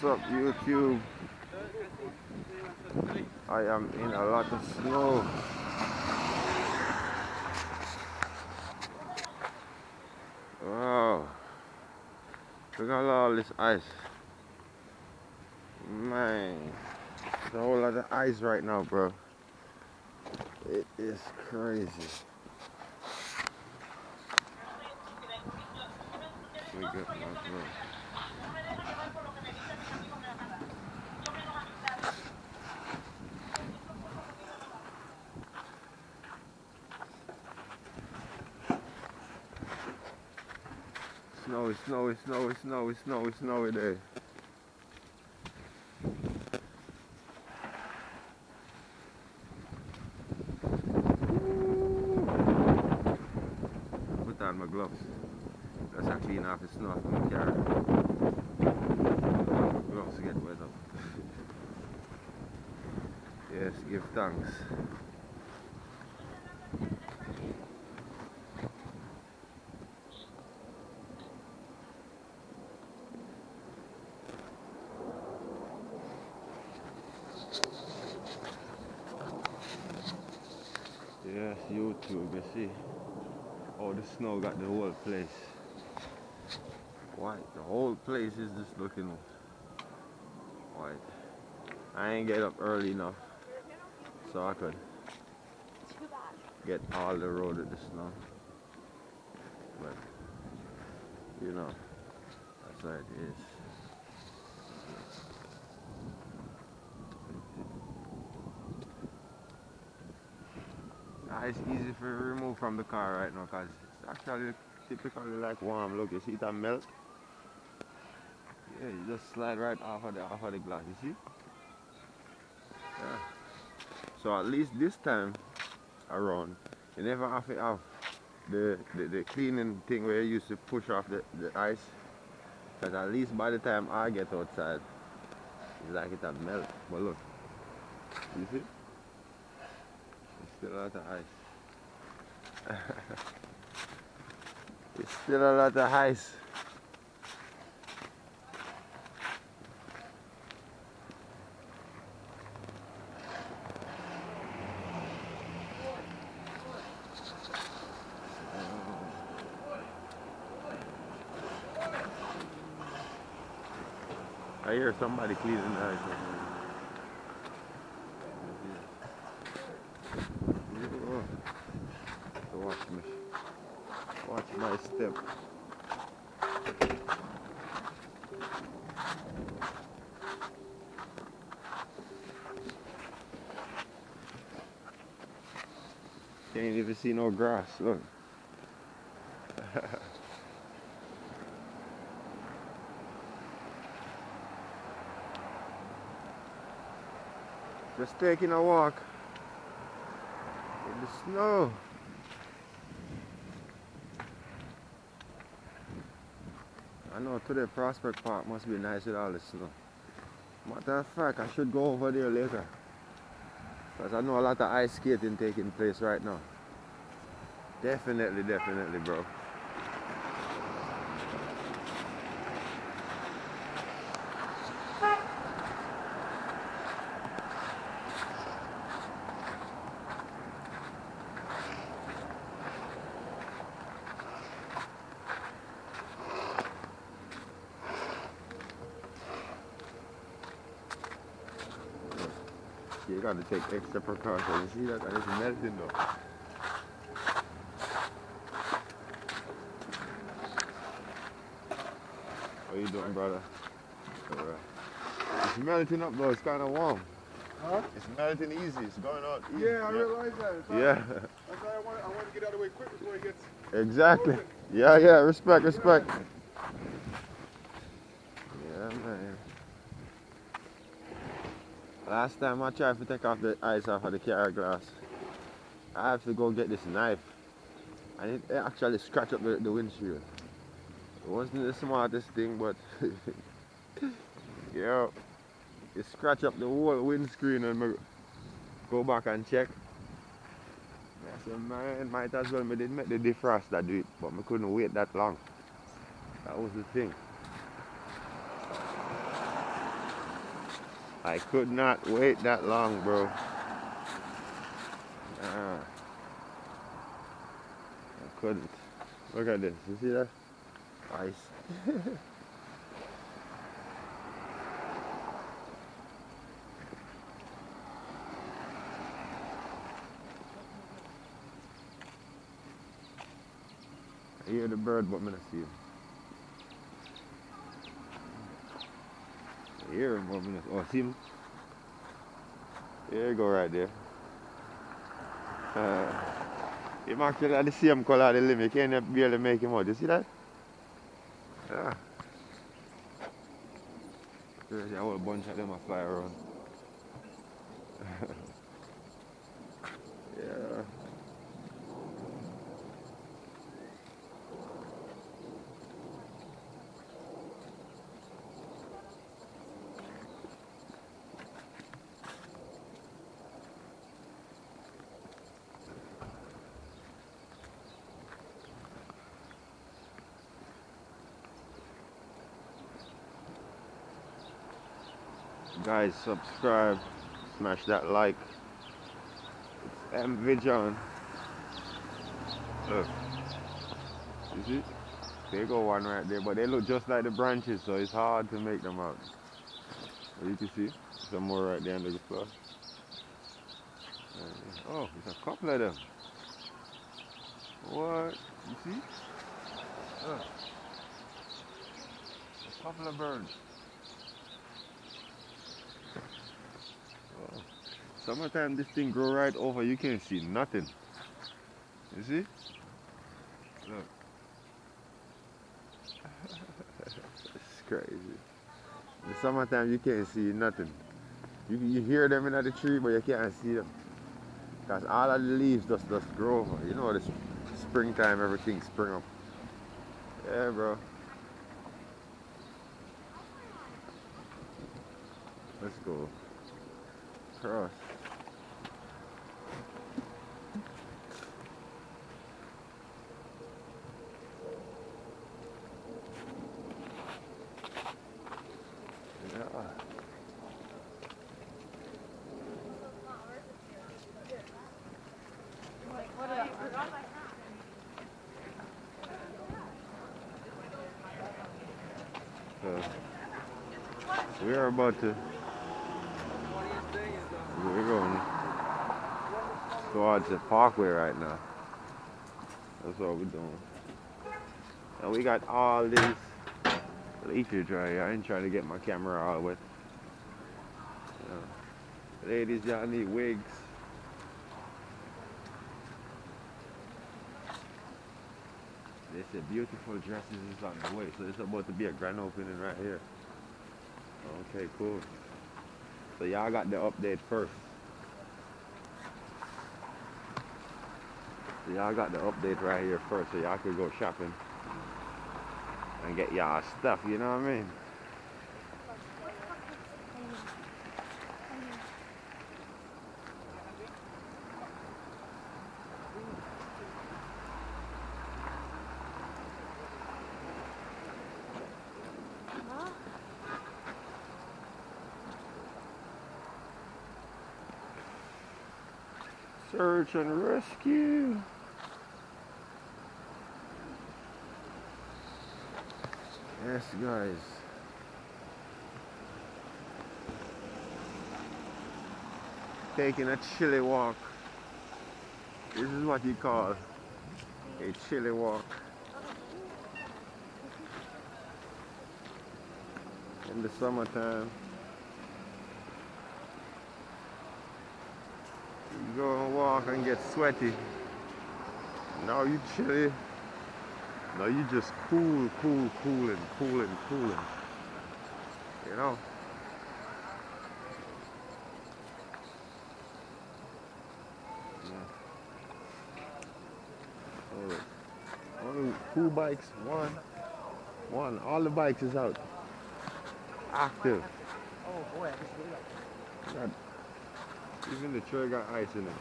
What's up, YouTube? I am in a lot of snow. Wow. Look at all this ice. Man. There's a whole lot of ice right now, bro. It is crazy. We got my Snowy, snowy, snowy, snowy, snowy, snowy day. Put on my gloves. That's how clean off the snow off my car. My gloves get wet up. Yes, give thanks. Yes, YouTube, you see. Oh, the snow got the whole place. White. The whole place is just looking white. I ain't get up early enough so I could get all the road with the snow. But, you know, that's how it is. It's easy to remove from the car right now because it's actually typically like warm. Look, you see that melt? Yeah, you just slide right off of the glass, you see? Yeah. So at least this time around, you never have to have the cleaning thing where you used to push off the ice. Because at least by the time I get outside, it's like it had melt. But look, you see? It's still a lot of ice. It's still a lot of ice. I hear somebody cleaning the ice. Watch my step. Can't even see no grass, look. Just taking a walk in the snow. I know today Prospect Park must be nice with all the snow. Matter of fact, I should go over there later. Because I know a lot of ice skating taking place right now. Definitely, definitely, bro. You gotta take extra precautions. You see that? It's melting though. How you doing, brother? Alright. It's melting up though. It's kind of warm. Huh? It's melting easy. It's going out easy. Yeah, I realize that. Yeah. That's why I want to get out of the way quick before it gets... Exactly. frozen. Yeah, respect, respect. Yeah, man. Last time I tried to take off the ice off of the car glass, I have to go get this knife. And it actually scratched up the windshield. It wasn't the smartest thing, but yo, it scratched up the whole windscreen and go back and check. I said, man, might as well, I didn't make the defroster do it, but I couldn't wait that long. That was the thing. I could not wait that long, bro. I couldn't. Look at this. You see that? Ice. I hear the bird, but I don't see him. I hear him, but I don't. Oh, see him? There you go, right there. Him actually had the same color of the limb. You can't barely make him out. You see that? Yeah. There's a whole bunch of them fly around. Yeah. Guys, subscribe, smash that like. It's MVision. Look, you see? There go one right there, but they look just like the branches, so it's hard to make them out. But you can see some more right there under the floor. Oh, there's a couple of them. What? You see? Look. A couple of birds. Oh. Summertime this thing grow right over, you can't see nothing. You see? Look. It's crazy. In the summertime you can't see nothing. You hear them in the tree, but you can't see them. Because all of the leaves just grow over. You know, the springtime, everything spring up. Yeah, bro. Let's go. Cross. Yeah. We are about to. We're going towards the parkway right now. That's what we're doing. And we got all these leafage right here. I ain't trying to get my camera all wet. Ladies, y'all need wigs. They said beautiful dresses is on the way, so it's about to be a grand opening right here. Okay, cool. So y'all got the update first. So y'all got the update right here first, so y'all could go shopping and get y'all stuff, you know what I mean? Search and rescue. Yes, guys. Taking a chilly walk. This is what you call a chilly walk. In the summertime. You go and walk and get sweaty. Now you chilly. Now you just cooling. You know? Yeah. Only 2 bikes, one. All the bikes is out. Active. Oh boy, I just did that. Even the trail got ice in it.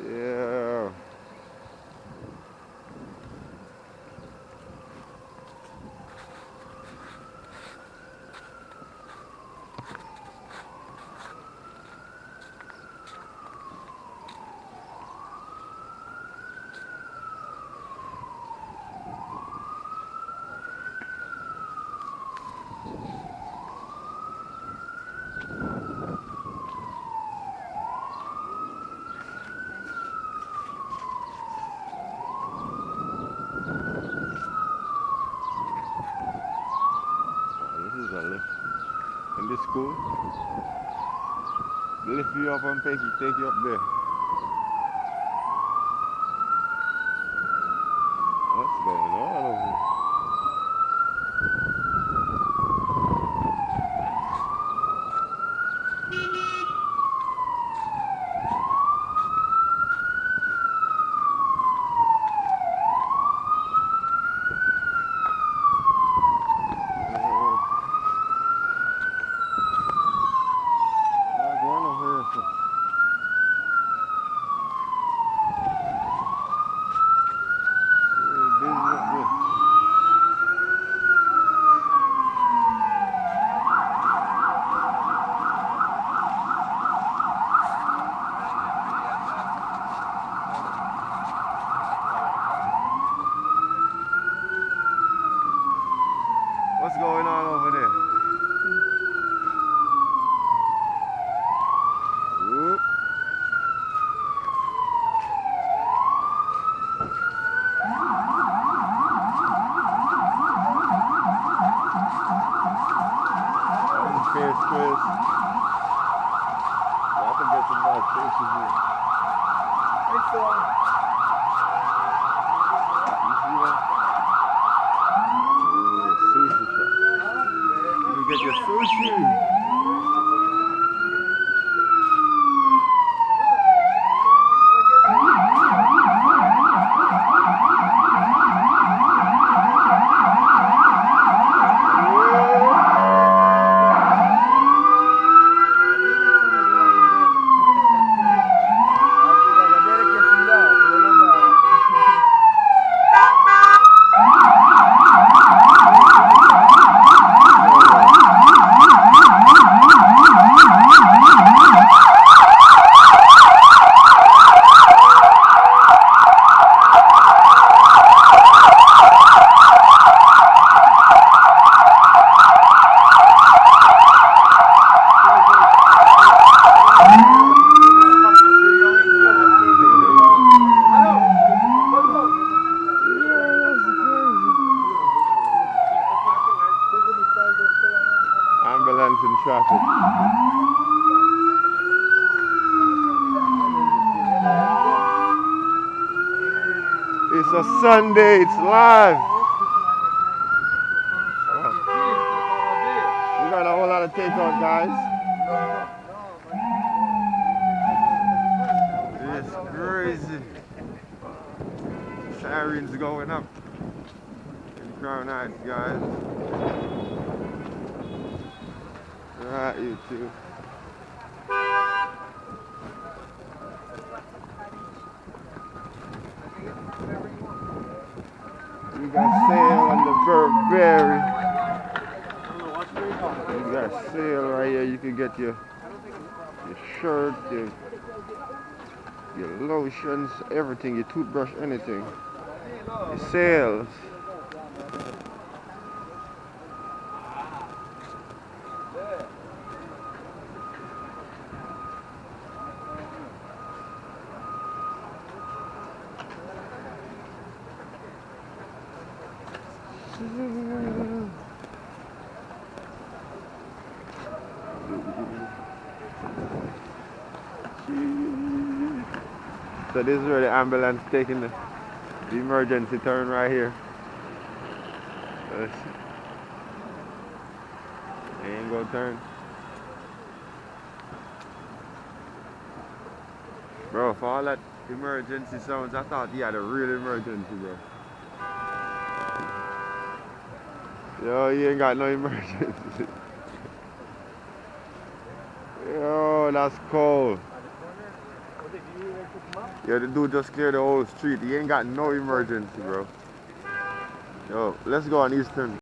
Yeah. definitely. In this school, lift you up and take you up there. What's going on over here? What's going on over there? Whoop. Face, Chris. I can get some nice faces here. Hey, Phil. You see that? Ooh, sushi shop. You can get your sushi. Ambulance in traffic. It's a Sunday, it's live. We got a whole lot of takeout, guys. It's crazy. Sirens going up in Crown Heights, guys. Right, you too. You got sale on the Burberry. You got sale right here. You can get your shirt, your lotions, everything, your toothbrush, anything. The sales. So this is where the ambulance taking the emergency turn right here. Ain't gonna turn. Bro, for all that emergency sounds, I thought he had a real emergency, bro. Yo, he ain't got no emergency. Yo, that's cold. Yeah, the dude just cleared the whole street. He ain't got no emergency, bro. Yo, let's go on Eastern.